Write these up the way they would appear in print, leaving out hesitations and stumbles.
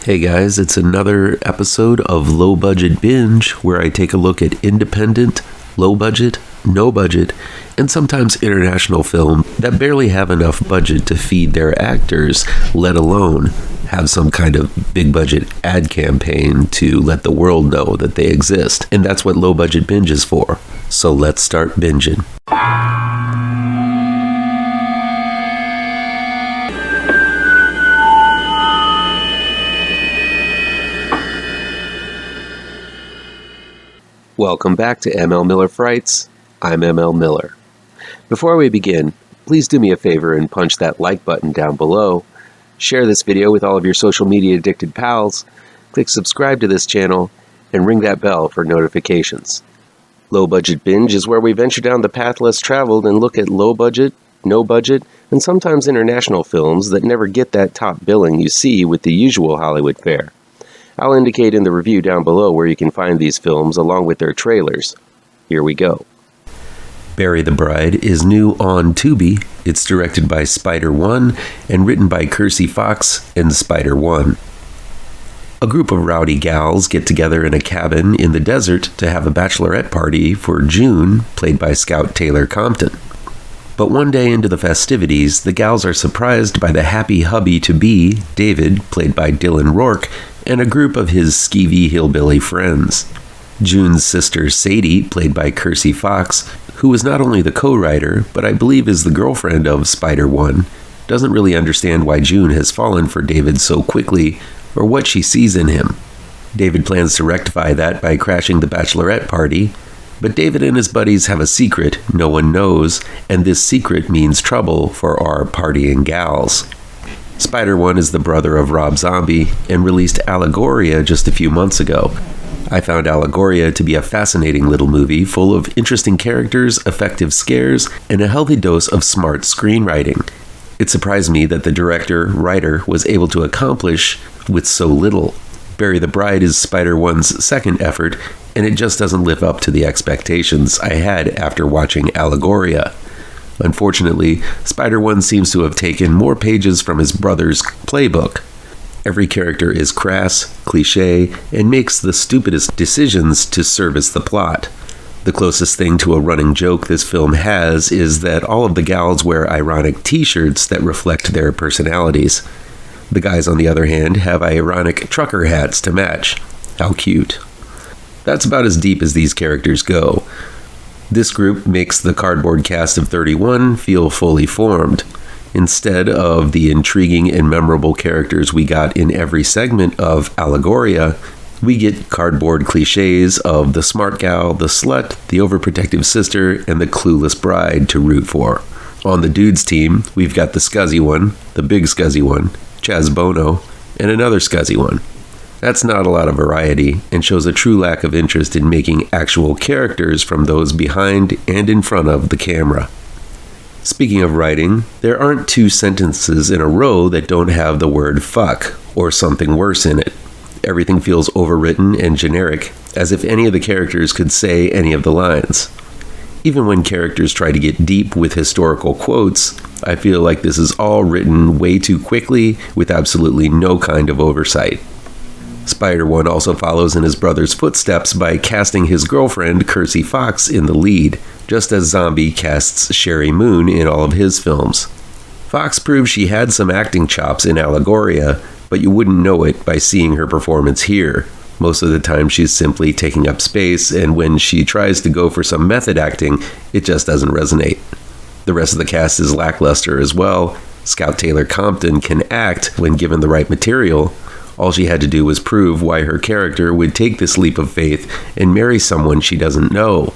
Hey guys, it's another episode of Low Budget Binge where I take a look at independent, low budget, no budget, and sometimes international film that barely have enough budget to feed their actors, let alone have some kind of big budget ad campaign to let the world know that they exist. And that's what Low Budget Binge is for. So let's start binging. Welcome back to ML Miller Frights. I'm ML Miller. Before we begin, please do me a favor and punch that like button down below. Share this video with all of your social media addicted pals. Click subscribe to this channel and ring that bell for notifications. Low Budget Binge is where we venture down the path less traveled and look at low budget, no budget, and sometimes international films that never get that top billing you see with the usual Hollywood fare. I'll indicate in the review down below where you can find these films along with their trailers. Here we go. Bury the Bride is new on Tubi. It's directed by Spider-1 and written by Krsy Fox and Spider-1. A group of rowdy gals get together in a cabin in the desert to have a bachelorette party for June, played by Scout Taylor Compton. But one day into the festivities, the gals are surprised by the happy hubby-to-be, David, played by Dylan Rourke, and a group of his skeevy hillbilly friends. June's sister Sadie, played by Krsy Fox, who is not only the co-writer, but I believe is the girlfriend of Spider-1, doesn't really understand why June has fallen for David so quickly, or what she sees in him. David plans to rectify that by crashing the bachelorette party, but David and his buddies have a secret no one knows, and this secret means trouble for our partying gals. Spider-1 is the brother of Rob Zombie and released Allegoria just a few months ago. I found Allegoria to be a fascinating little movie full of interesting characters, effective scares, and a healthy dose of smart screenwriting. It surprised me that the director-writer was able to accomplish with so little. Bury the Bride is Spider-1's second effort, and it just doesn't live up to the expectations I had after watching Allegoria. Unfortunately, Spider-1 seems to have taken more pages from his brother's playbook. Every character is crass, cliché, and makes the stupidest decisions to service the plot. The closest thing to a running joke this film has is that all of the gals wear ironic t-shirts that reflect their personalities. The guys, on the other hand, have ironic trucker hats to match. How cute. That's about as deep as these characters go. This group makes the cardboard cast of 31 feel fully formed. Instead of the intriguing and memorable characters we got in every segment of Allegoria, we get cardboard cliches of the smart gal, the slut, the overprotective sister, and the clueless bride to root for. On the dudes team, we've got the scuzzy one, the big scuzzy one, Chaz Bono, and another scuzzy one. That's not a lot of variety, and shows a true lack of interest in making actual characters from those behind and in front of the camera. Speaking of writing, there aren't two sentences in a row that don't have the word fuck or something worse in it. Everything feels overwritten and generic, as if any of the characters could say any of the lines. Even when characters try to get deep with historical quotes, I feel like this is all written way too quickly with absolutely no kind of oversight. Spider-1 also follows in his brother's footsteps by casting his girlfriend, Krsy Fox, in the lead, just as Zombie casts Sherry Moon in all of his films. Fox proves she had some acting chops in Allegoria, but you wouldn't know it by seeing her performance here. Most of the time she's simply taking up space, and when she tries to go for some method acting, it just doesn't resonate. The rest of the cast is lackluster as well. Scout Taylor Compton can act when given the right material. All she had to do was prove why her character would take this leap of faith and marry someone she doesn't know.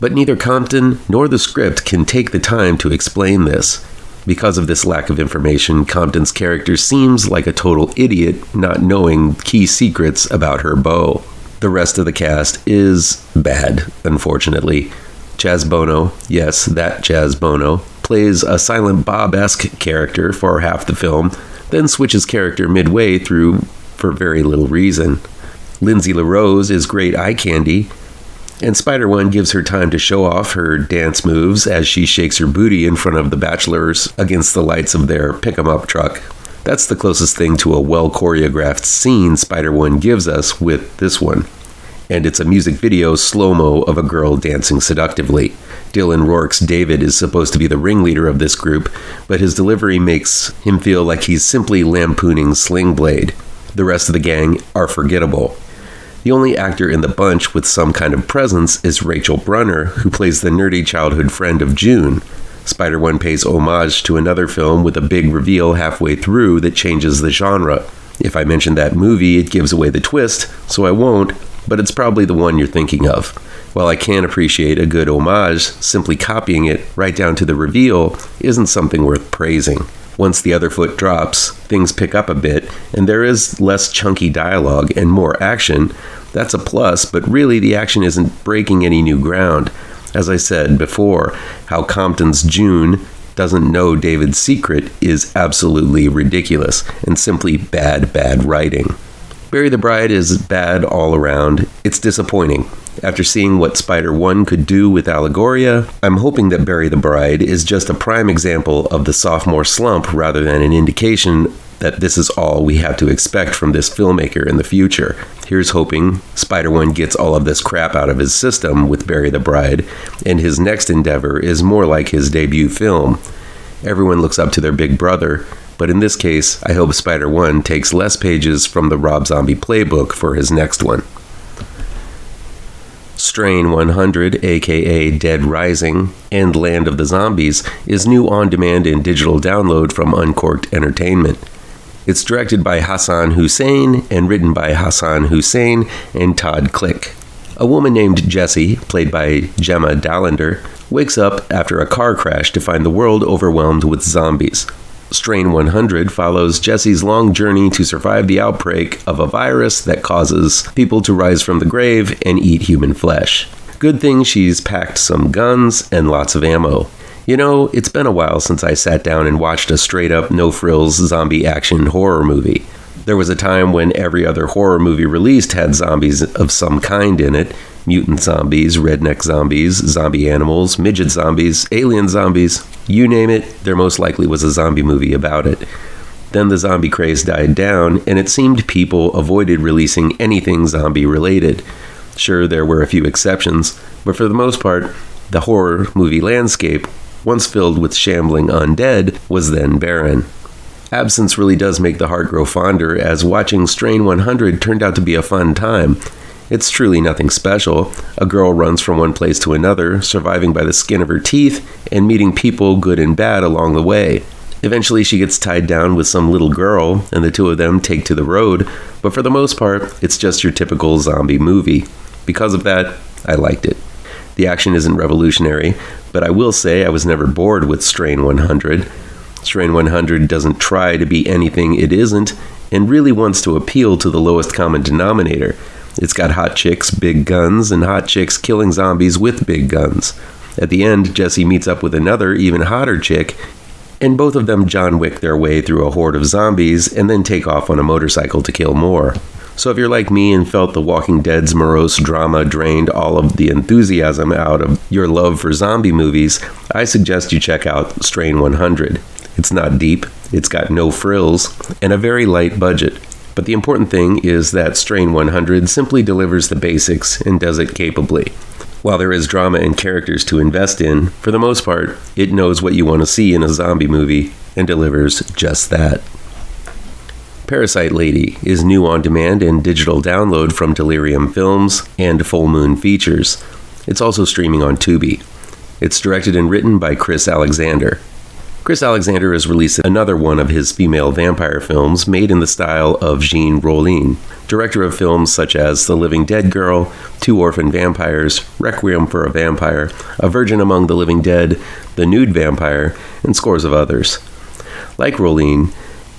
But neither Compton nor the script can take the time to explain this. Because of this lack of information, Compton's character seems like a total idiot, not knowing key secrets about her beau. The rest of the cast is bad, unfortunately. Chaz Bono, yes, that Chaz Bono, plays a Silent Bob-esque character for half the film, then switches character midway through for very little reason. Lindsay LaRose is great eye candy, and Spider-1 gives her time to show off her dance moves as she shakes her booty in front of the bachelors against the lights of their pick-em-up truck. That's the closest thing to a well-choreographed scene Spider-1 gives us with this one. And it's a music video slow-mo of a girl dancing seductively. Dylan Rourke's David is supposed to be the ringleader of this group, but his delivery makes him feel like he's simply lampooning Sling Blade. The rest of the gang are forgettable. The only actor in the bunch with some kind of presence is Rachel Brunner, who plays the nerdy childhood friend of June. Spider-1 pays homage to another film with a big reveal halfway through that changes the genre. If I mention that movie, it gives away the twist, so I won't, but it's probably the one you're thinking of. While I can appreciate a good homage, simply copying it right down to the reveal isn't something worth praising. Once the other foot drops, things pick up a bit, and there is less chunky dialogue and more action. That's a plus, but really the action isn't breaking any new ground. As I said before, how Compton's June doesn't know David's secret is absolutely ridiculous and simply bad writing. Bury the Bride is bad all around. It's disappointing. After seeing what Spider-1 could do with Allegoria, I'm hoping that Bury the Bride is just a prime example of the sophomore slump rather than an indication that this is all we have to expect from this filmmaker in the future. Here's hoping Spider-1 gets all of this crap out of his system with Bury the Bride, and his next endeavor is more like his debut film. Everyone looks up to their big brother, but in this case, I hope Spider-1 takes less pages from the Rob Zombie playbook for his next one. Strain 100, aka Dead Rising, and Land of the Zombies, is new on-demand and digital download from Uncork'd Entertainment. It's directed by Hassan Hussein and written by Hassan Hussein and Todd Klick. A woman named Jessie, played by Gemma Dallander, wakes up after a car crash to find the world overwhelmed with zombies. Strain 100 follows Jessie's long journey to survive the outbreak of a virus that causes people to rise from the grave and eat human flesh. Good thing she's packed some guns and lots of ammo. You know, it's been a while since I sat down and watched a straight-up, no-frills zombie action horror movie. There was a time when every other horror movie released had zombies of some kind in it. Mutant zombies, redneck zombies, zombie animals, midget zombies, alien zombies. You name it, there most likely was a zombie movie about it. Then the zombie craze died down, and it seemed people avoided releasing anything zombie-related. Sure, there were a few exceptions, but for the most part, the horror movie landscape, once filled with shambling undead, was then barren. Absence really does make the heart grow fonder, as watching Strain 100 turned out to be a fun time. It's truly nothing special. A girl runs from one place to another, surviving by the skin of her teeth, and meeting people good and bad along the way. Eventually she gets tied down with some little girl, and the two of them take to the road, but for the most part, it's just your typical zombie movie. Because of that, I liked it. The action isn't revolutionary, but I will say I was never bored with Strain 100. Strain 100 doesn't try to be anything it isn't, and really wants to appeal to the lowest common denominator. It's got hot chicks, big guns, and hot chicks killing zombies with big guns. At the end, Jessie meets up with another, even hotter chick, and both of them John Wick their way through a horde of zombies and then take off on a motorcycle to kill more. So if you're like me and felt The Walking Dead's morose drama drained all of the enthusiasm out of your love for zombie movies, I suggest you check out Strain 100. It's not deep, it's got no frills, and a very light budget. But the important thing is that Strain 100 simply delivers the basics and does it capably. While there is drama and characters to invest in, for the most part, it knows what you want to see in a zombie movie and delivers just that. Parasite Lady is new on demand and digital download from Delirium Films and Full Moon Features. It's also streaming on Tubi. It's directed and written by Chris Alexander. Chris Alexander has released another one of his female vampire films made in the style of Jean Rollin, director of films such as The Living Dead Girl, Two Orphan Vampires, Requiem for a Vampire, A Virgin Among the Living Dead, The Nude Vampire, and scores of others. Like Rollin,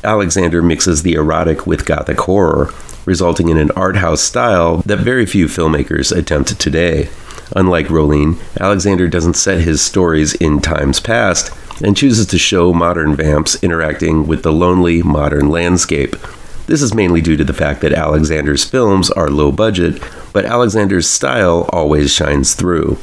Alexander mixes the erotic with gothic horror, resulting in an art house style that very few filmmakers attempt today. Unlike Rollin, Alexander doesn't set his stories in times past and chooses to show modern vamps interacting with the lonely modern landscape. This is mainly due to the fact that Alexander's films are low budget, but Alexander's style always shines through.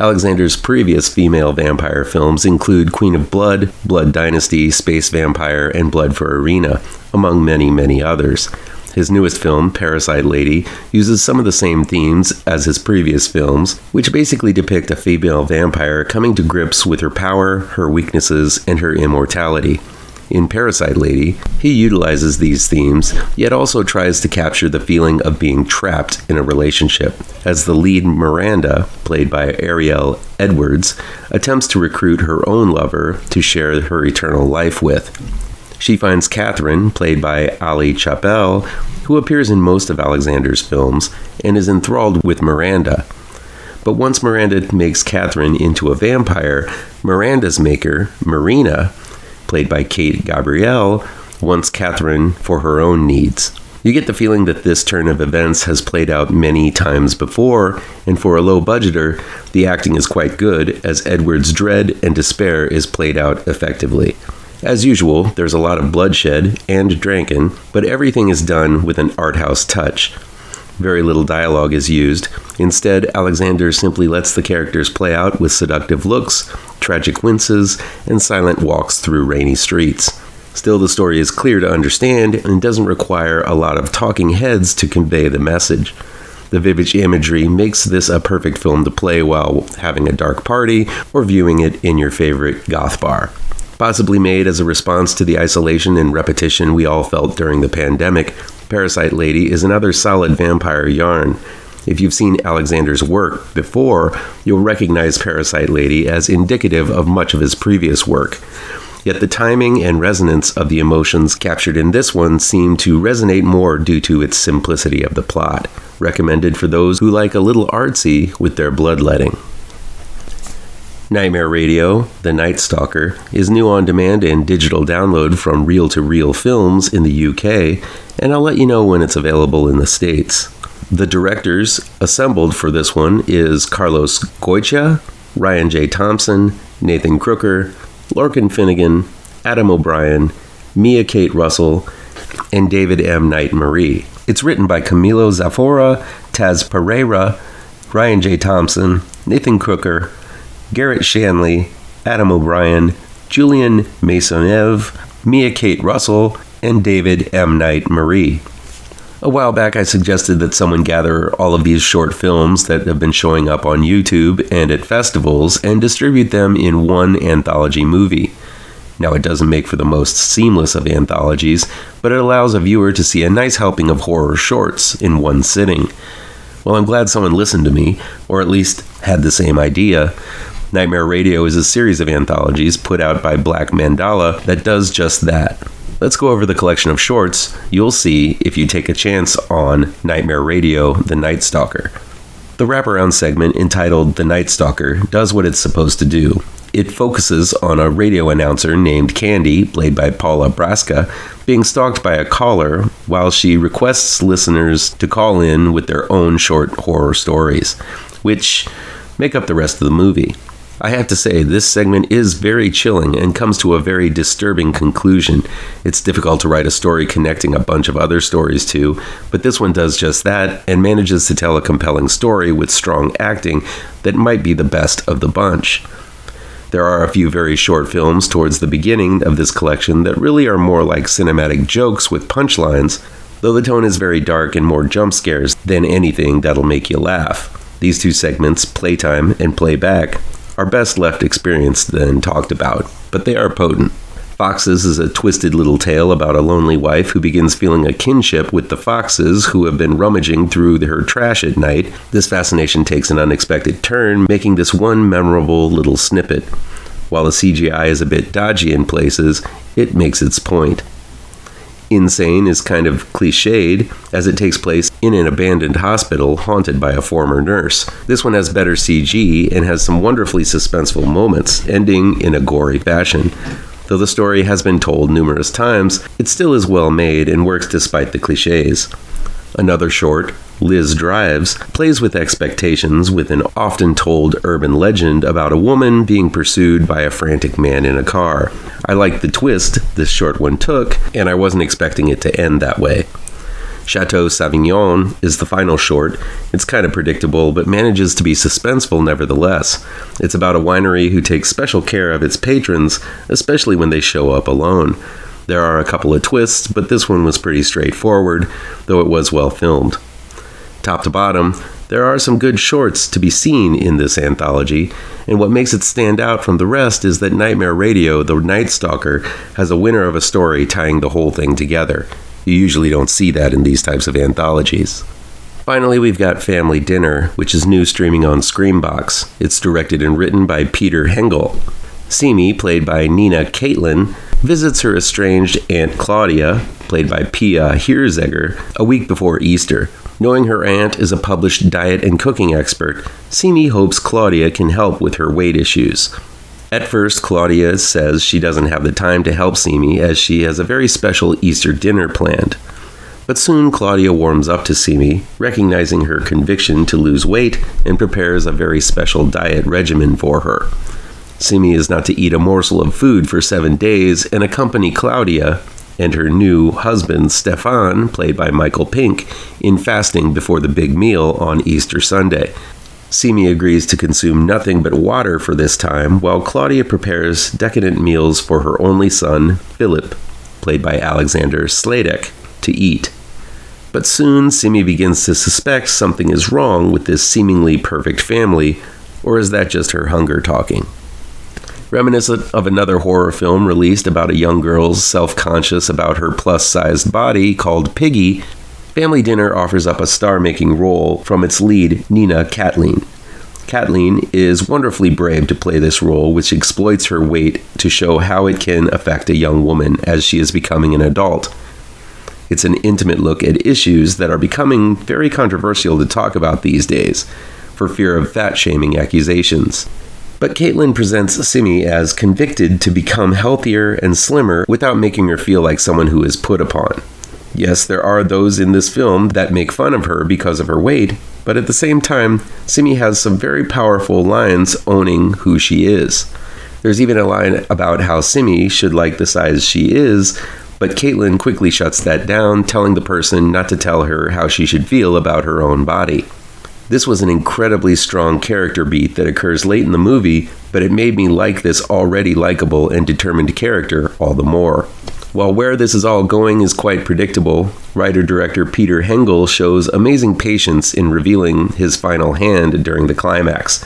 Alexander's previous female vampire films include Queen of Blood, Blood Dynasty, Space Vampire, and Blood for Arena, among many, many others. His newest film, Parasite Lady, uses some of the same themes as his previous films, which basically depict a female vampire coming to grips with her power, her weaknesses, and her immortality. In Parasite Lady, he utilizes these themes, yet also tries to capture the feeling of being trapped in a relationship, as the lead Miranda, played by Ariel Edwards, attempts to recruit her own lover to share her eternal life with. She finds Catherine, played by Ali Chappelle, who appears in most of Alexander's films, and is enthralled with Miranda. But once Miranda makes Catherine into a vampire, Miranda's maker, Marina, played by Kate Gabrielle, wants Catherine for her own needs. You get the feeling that this turn of events has played out many times before, and for a low budgeter, the acting is quite good, as Edward's dread and despair is played out effectively. As usual, there's a lot of bloodshed and drinking, but everything is done with an art house touch. Very little dialogue is used. Instead, Alexander simply lets the characters play out with seductive looks, tragic winces, and silent walks through rainy streets. Still, the story is clear to understand and doesn't require a lot of talking heads to convey the message. The vivid imagery makes this a perfect film to play while having a dark party or viewing it in your favorite goth bar. Possibly made as a response to the isolation and repetition we all felt during the pandemic, Parasite Lady is another solid vampire yarn. If you've seen Alexander's work before, you'll recognize Parasite Lady as indicative of much of his previous work. Yet the timing and resonance of the emotions captured in this one seem to resonate more due to its simplicity of the plot. Recommended for those who like a little artsy with their bloodletting. Nightmare Radio, The Night Stalker, is new on demand and digital download from Reel to Reel Films in the UK, and I'll let you know when it's available in the States. The directors assembled for this one is Carlos Goitia, Ryan J. Thompson, Nathan Crooker, Lorcan Finnegan, Adam O'Brien, Mia Kate Russell, and David M. Knight Marie. It's written by Camilo Zaffora, Taz Pereyra, Ryan J. Thompson, Nathan Crooker, Garret Shanley, Adam O'Brien, Julien Maisoneuve, Mia Kate Russell, and David M. Knight Marie. A while back I suggested that someone gather all of these short films that have been showing up on YouTube and at festivals and distribute them in one anthology movie. Now, it doesn't make for the most seamless of anthologies, but it allows a viewer to see a nice helping of horror shorts in one sitting. Well, I'm glad someone listened to me, or at least had the same idea. Nightmare Radio is a series of anthologies put out by Black Mandala that does just that. Let's go over the collection of shorts you'll see if you take a chance on Nightmare Radio, The Night Stalker. The wraparound segment entitled The Night Stalker does what it's supposed to do. It focuses on a radio announcer named Candy, played by Paula Braska, being stalked by a caller while she requests listeners to call in with their own short horror stories, which make up the rest of the movie. I have to say, this segment is very chilling and comes to a very disturbing conclusion. It's difficult to write a story connecting a bunch of other stories too, but this one does just that and manages to tell a compelling story with strong acting that might be the best of the bunch. There are a few very short films towards the beginning of this collection that really are more like cinematic jokes with punchlines, though the tone is very dark and more jump scares than anything that'll make you laugh. These two segments, Playtime and Playback, are best left experienced than talked about, but they are potent. Foxes is a twisted little tale about a lonely wife who begins feeling a kinship with the foxes who have been rummaging through her trash at night. This fascination takes an unexpected turn, making this one memorable little snippet. While the CGI is a bit dodgy in places, it makes its point. Insane is kind of cliched, as it takes place in an abandoned hospital haunted by a former nurse. This one has better CG and has some wonderfully suspenseful moments, ending in a gory fashion. Though the story has been told numerous times, it still is well made and works despite the cliches. Another short, Liz Drives, plays with expectations with an often told urban legend about a woman being pursued by a frantic man in a car. I like the twist this short one took, and I wasn't expecting it to end that way. Chateau Savignon is the final short. It's kind of predictable, but manages to be suspenseful nevertheless. It's about a winery who takes special care of its patrons, especially when they show up alone. There are a couple of twists, but this one was pretty straightforward, though it was well filmed. Top to bottom, there are some good shorts to be seen in this anthology, and what makes it stand out from the rest is that Nightmare Radio, the Night Stalker, has a winner of a story tying the whole thing together. You usually don't see that in these types of anthologies. Finally, we've got Family Dinner, which is new streaming on Screambox. It's directed and written by Peter Hengel. Simi, played by Nina Caitlin, visits her estranged Aunt Claudia, played by Pia Hirzegger, a week before Easter. Knowing her aunt is a published diet and cooking expert, Simi hopes Claudia can help with her weight issues. At first, Claudia says she doesn't have the time to help Simi as she has a very special Easter dinner planned. But soon Claudia warms up to Simi, recognizing her conviction to lose weight, and prepares a very special diet regimen for her. Simi is not to eat a morsel of food for 7 days and accompany Claudia and her new husband, Stefan, played by Michael Pink, in fasting before the big meal on Easter Sunday. Simi agrees to consume nothing but water for this time, while Claudia prepares decadent meals for her only son, Philip, played by Alexander Sladek, to eat. But soon, Simi begins to suspect something is wrong with this seemingly perfect family, or is that just her hunger talking? Reminiscent of another horror film released about a young girl's self-conscious about her plus-sized body called Piggy, Family Dinner offers up a star-making role from its lead, Nina Caitlin. Caitlin is wonderfully brave to play this role, which exploits her weight to show how it can affect a young woman as she is becoming an adult. It's an intimate look at issues that are becoming very controversial to talk about these days, for fear of fat-shaming accusations. But Caitlin presents Simi as convicted to become healthier and slimmer without making her feel like someone who is put upon. Yes, there are those in this film that make fun of her because of her weight, but at the same time, Simi has some very powerful lines owning who she is. There's even a line about how Simi should like the size she is, but Caitlin quickly shuts that down, telling the person not to tell her how she should feel about her own body. This was an incredibly strong character beat that occurs late in the movie, but it made me like this already likable and determined character all the more. While where this is all going is quite predictable, writer-director Peter Hengel shows amazing patience in revealing his final hand during the climax.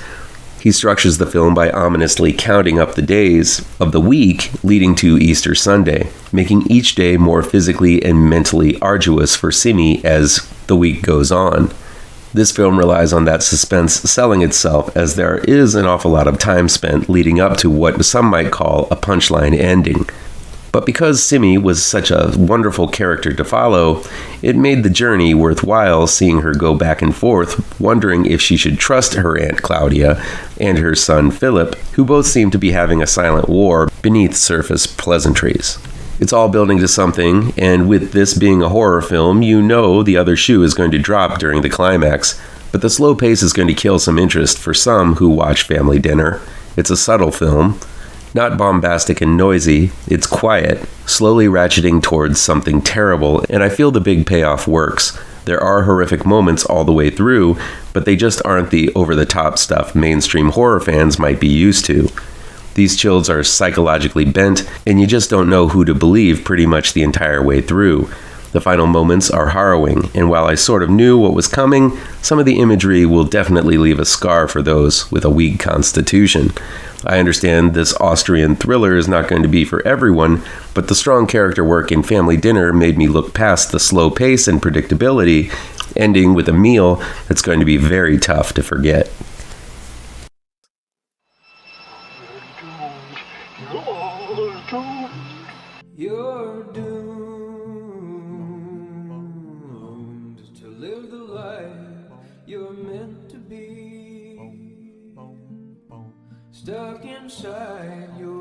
He structures the film by ominously counting up the days of the week leading to Easter Sunday, making each day more physically and mentally arduous for Simi as the week goes on. This film relies on that suspense selling itself, as there is an awful lot of time spent leading up to what some might call a punchline ending. But because Simi was such a wonderful character to follow, it made the journey worthwhile seeing her go back and forth, wondering if she should trust her Aunt Claudia and her son Philip, who both seem to be having a silent war beneath surface pleasantries. It's all building to something, and with this being a horror film, you know the other shoe is going to drop during the climax, but the slow pace is going to kill some interest for some who watch Family Dinner. It's a subtle film. Not bombastic and noisy, it's quiet, slowly ratcheting towards something terrible, and I feel the big payoff works. There are horrific moments all the way through, but they just aren't the over-the-top stuff mainstream horror fans might be used to. These chills are psychologically bent, and you just don't know who to believe pretty much the entire way through. The final moments are harrowing, and while I sort of knew what was coming, some of the imagery will definitely leave a scar for those with a weak constitution. I understand this Austrian thriller is not going to be for everyone, but the strong character work in Family Dinner made me look past the slow pace and predictability, ending with a meal that's going to be very tough to forget. You're doomed to live the life you're meant to be, stuck inside your